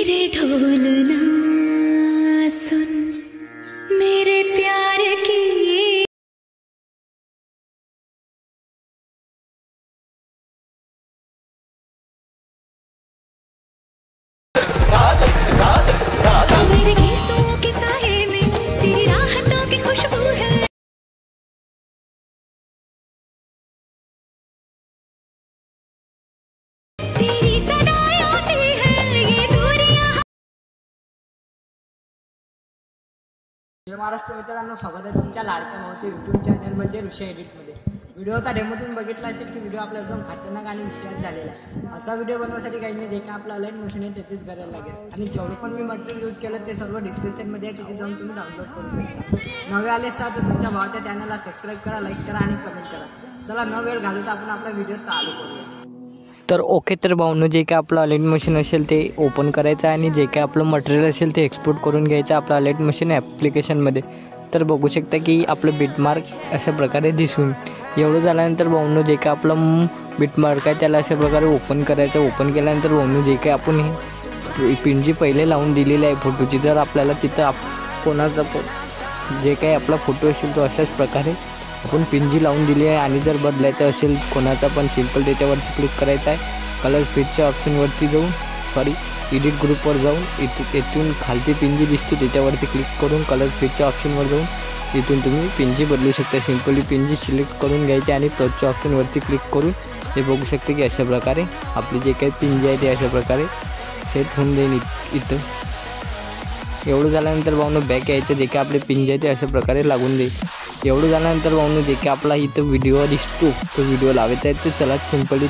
मेरे ढोलना सुन मेरे प्यार की। मेरे गीतों के साए में तेरी राहतों की खुशबू है। तेरी सदाएं आती है ये दूरियां। जय महाराष्ट्र मित्रांनो, स्वागत आहे तुमच्या लाडक्या भावाच्या यूट्यूब चॅनल म्हणजे ऋषी एडिटमध्ये। व्हिडिओचा डेमो तुम्ही बघितला असेल की व्हिडिओ आपला एकदम खतरनाक आणि विषयात झालेला आहे। असा व्हिडिओ बनवण्यासाठी काही नाही, जे काय आपलं ऑनलाईन मोशन आहे त्याचीच करायला लागेल आणि जेवढं पण मी मटेरियल यूज केलं ते सर्व डिस्क्रिप्शनमध्ये आहे, तिथे जाऊन तुम्ही डाउनलोड करू शकता। नवे आले असाल तर तुमच्या भावाच्या चॅनलला सबस्क्राईब करा, लाईक करा आणि कमेंट करा। चला न वेळ घालवता आपण आपला व्हिडिओ चालू करूया। तर ओके, तर भाऊंनो जे काय आपलं अलाइट मशीन असेल ते ओपन करायचं आहे आणि जे काय आपलं मटेरियल असेल ते एक्सपोर्ट करून घ्यायचं आपलं अलाइट मशीन ॲप्लिकेशनमध्ये। तर बघू शकता की आपलं बिटमार्क अशा प्रकारे दिसून एवढं झाल्यानंतर भाऊंनो जे काय आपलं बिटमार्क आहे त्याला अशा प्रकारे ओपन करायचं। ओपन केल्यानंतर भाऊंनो जे काय आपण ही पिनजी पहिले लावून दिलेली आहे फोटोची, तर आपल्याला तिथं कोणाचा जे काही आपला फोटो असेल तो अशाच प्रकारे आपण पिनजी लावून दिली आहे। आणि जर बदलायचं असेल कोणाचा पण सिंपल त्याच्यावरती क्लिक करायचं आहे। कलर फिटच्या ऑप्शनवरती जाऊन एडिट ग्रुपवर जाऊन इथून खालती पिनजी दिसते त्याच्यावरती क्लिक करून कलर फिटच्या ऑप्शनवर जाऊन इथून तुम्ही पिनजी बदलू शकता। सिंपली पिनजी सिलेक्ट करून घ्यायची आणि प्लसच्या ऑप्शनवरती क्लिक करून हे बघू शकते की अशा प्रकारे आपली जे काही पिनजी आहे ते अशा प्रकारे सेट होऊन जाईल इथं। एवढं झाल्यानंतर भाऊनो बॅक यायचं, जे काही आपले पिनजी आहे ते अशा प्रकारे लागून देईल। एवढं झाल्यानंतर भाऊनो जे काही आपला इथं व्हिडिओ दिसतो तो व्हिडिओ लावायचा आहे, तर चला सिंपली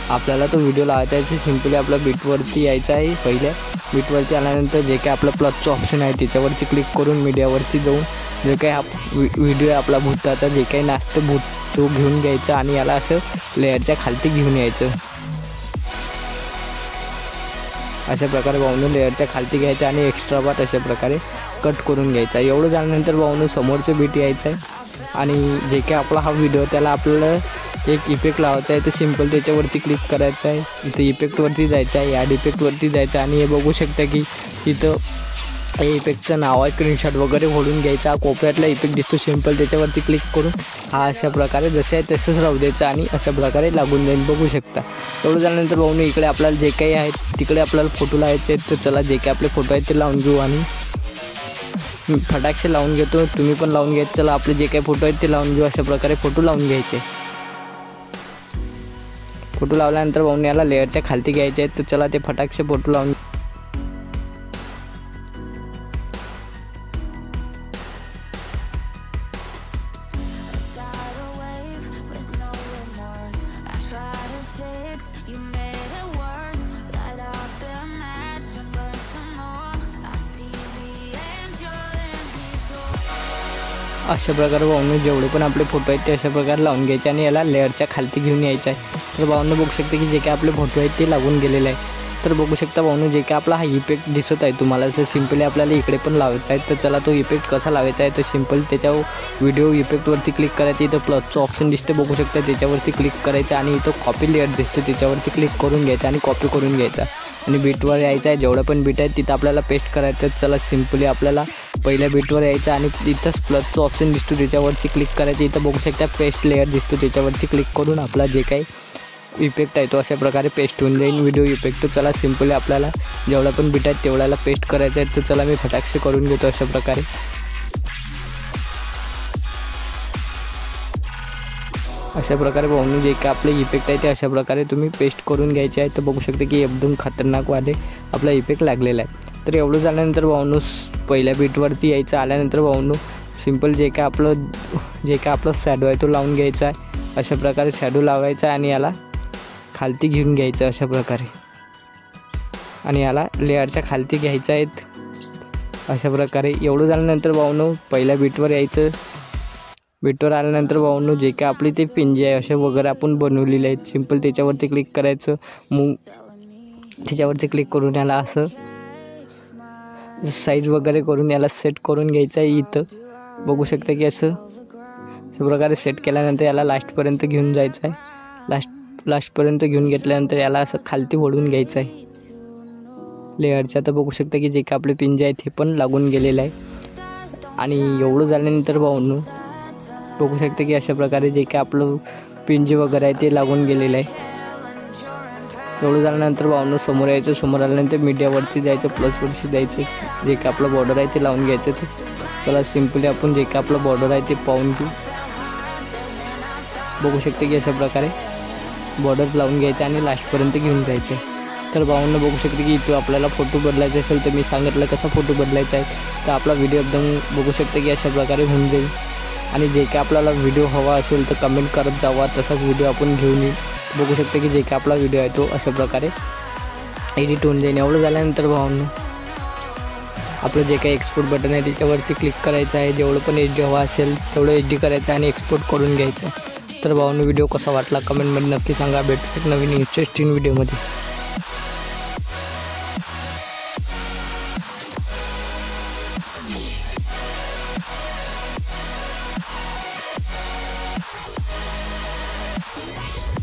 आपल्याला तो व्हिडिओ लावायचा आहे। सिंपली आपला बीटवरती यायचं आहे। पहिल्या बीटवरती आल्यानंतर जे काही आपलं प्लसचं ऑप्शन आहे त्याच्यावरती क्लिक करून मीडियावरती जाऊन जे काही व्हिडिओ आहे आपला भूताचा जे काही नाचतं भूत तो घेऊन घ्यायचा आणि याला असं लेअरच्या खालती घेऊन यायचं। अशा प्रकारे भाऊनो लेअरच्या खालती घ्यायचं आणि एक्स्ट्रा पार्ट अशा प्रकारे कट करून घ्यायचा। एवढं झाल्यानंतर भाऊनो समोरचं बीट यायचं आहे आणि जे काही आपला हा व्हिडिओ त्याला आपल्याला एक इफेक्ट लावायचा आहे, तर सिंपल त्याच्यावरती क्लिक करायचं आहे। इथं इफेक्टवरती जायचं आहे, ॲड इफेक्टवरती जायचं आणि हे बघू शकता की इथं हे इफेक्टचं नाव आहे, स्क्रीनशॉट वगैरे ओढून घ्यायचा। कोपऱ्यातला इफेक्ट दिसतो सिंपल त्याच्यावरती क्लिक करून हा अशा प्रकारे जसे आहे तसंच राहू द्यायचं आणि अशा प्रकारे लागून जाईल, बघू शकता। एवढं झाल्यानंतर भाऊनो इकडे आपल्याला जे काही आहे तिकडे आपल्याला फोटो लावायचे आहेत, तर चला जे काही आपले फोटो आहेत ते लावून घेऊ आणि फटाकसे लावून घेतो, तुम्ही पण लावून घ्यायचं। चला आपले जे काही फोटो आहेत ते लावून घेऊ। अशा प्रकारे फोटो लावून घ्यायचे। फोटो लावल्यानंतर भाऊनो याला लेअरच्या खालती घ्यायचे आहेत, तर चला ते फटाकसे फोटो लावून अशा प्रकारे भाऊनो जेवढे पण आपले फोटो आहेत ते अशा प्रकारे लावून घ्यायचे आणि याला लेअरच्या खालती घेऊन यायचं आहे। तर भाऊनो बघू शकता की जे काही आपले फोटो आहेत ते लागून गेलेले आहे। तर बघू शकता भाऊनो जे काही आपला हा इफेक्ट दिसत आहे तुम्हाला, असं सिंपली आपल्याला इकडे पण लावायचा आहे। तर चला तो इफेक्ट कसा लावायचा आहे, तर सिंपल त्याच्यावर व्हिडिओ इफेक्टवरती क्लिक करायचं। इथं प्लसचं ऑप्शन दिसते बघू शकता, त्याच्यावरती क्लिक करायचं आणि इथं कॉपी लेअर दिसते त्याच्यावरती क्लिक करून घ्यायचं आणि कॉपी करून घ्यायचा आणि बीटवर यायचं आहे। जेवढं पण बीट आहे तिथं आपल्याला पेस्ट करायचं। चला सिंपली आपल्याला पहिल्या बीटवर यायचं आणि इथंच प्लसचं ऑप्शन दिसतो त्याच्यावरती क्लिक करायचं। इथं बघू शकता पेस्ट लेअर दिसतो त्याच्यावरती क्लिक करून आपला जे काही इफेक्ट आहे तो अशा प्रकारे पेस्ट होऊन जाईल व्हिडिओ इफेक्ट। तर चला सिंपली आपल्याला जेवढा पण बीट आहे तेवढ्याला पेस्ट करायचं आहे। तर चला मी फटाकसे करून घेतो अशा प्रकारे। अशा प्रकारे भाऊनो जे काय आपले इफेक्ट आहे ते अशा प्रकारे तुम्ही पेस्ट करून घ्यायचे आहे। तर बघू शकता की एकदम खतरनाक वाले आपला इफेक्ट लागलेला आहे। तर एवढं झाल्यानंतर भाऊनो पहिल्या बीटवरती यायचं। आल्यानंतर भाऊनो सिंपल जे काय आपलं शॅडो आहे तो लावून घ्यायचा आहे। अशा प्रकारे शॅडो लावायचा आणि याला खालती घेऊन घ्यायचं अशा प्रकारे आणि याला लेअरच्या खालती घ्यायचं आहेत अशा प्रकारे। एवढं झाल्यानंतर भाऊनो पहिल्या बीटवर यायचं। बीटवर आल्यानंतर भाऊनो जे काय आपली ते पिंजे आहे असे वगैरे आपण बनवलेले आहेत, सिंपल त्याच्यावरती क्लिक करायचं। मग त्याच्यावरती क्लिक करून याला असं साईज वगैरे करून याला सेट करून घ्यायचं आहे। इथं बघू शकता की असं प्रकारे सेट केल्यानंतर याला लास्टपर्यंत घेऊन जायचं आहे। लास्टपर्यंत घेऊन घेतल्यानंतर याला असं खालती ओढून घ्यायचं आहे। लेअरच्या. तर बघू शकता की जे काय आपले पिन जे आहे ते पण लागून गेलेलं आहे. आणि एवढं झाल्यानंतर भाऊंनो बघू शकता की अशा प्रकारे जे काय आपलं पिन जे वगैरे आहे ते लागून गेलेलं आहे. एवढं झाल्यानंतर भाऊंनो समोर यायचं. समोर आल्यानंतर मीडियावरती जायचं, प्लसवरती जायचं, जे काय आपलं बॉर्डर आहे ते लावून घ्यायचं. तर चला सिम्पली आपण जे काय आपलं बॉर्डर आहे ते पाहून घेऊ. बघू शकते की अशा प्रकारे बॉर्डर लावून घ्यायचं आणि लास्टपर्यंत घेऊन जायचं. तर भाऊंनो बघू शकते की इथं आपल्याला फोटो बदलायचा असेल तर मी सांगितलं कसा फोटो बदलायचा आहे. तर आपला व्हिडिओ एकदम बघू शकते की अशा प्रकारे होऊन जाईल. आणि जे काय आपल्याला व्हिडिओ हवा असेल तर कमेंट करत जावा, तसाच व्हिडिओ आपण घेऊन येईल. बघू शकते की जे काय आपला व्हिडिओ आहे तो अशा प्रकारे एडिट होऊन जाईल. एवढं झाल्यानंतर भाऊंनो आपलं जे काही एक्सपोर्ट बटन आहे त्याच्यावरती क्लिक करायचं आहे. जेवढं पण एच डी हवा असेल तेवढं एच डी करायचं आणि एक्सपोर्ट करून घ्यायचं. तर भाऊंनो व्हिडिओ कसा वाटला कमेंटमध्ये नक्की सांगा. भेटू एक नवीन इंटरेस्टिंग व्हिडिओमध्ये.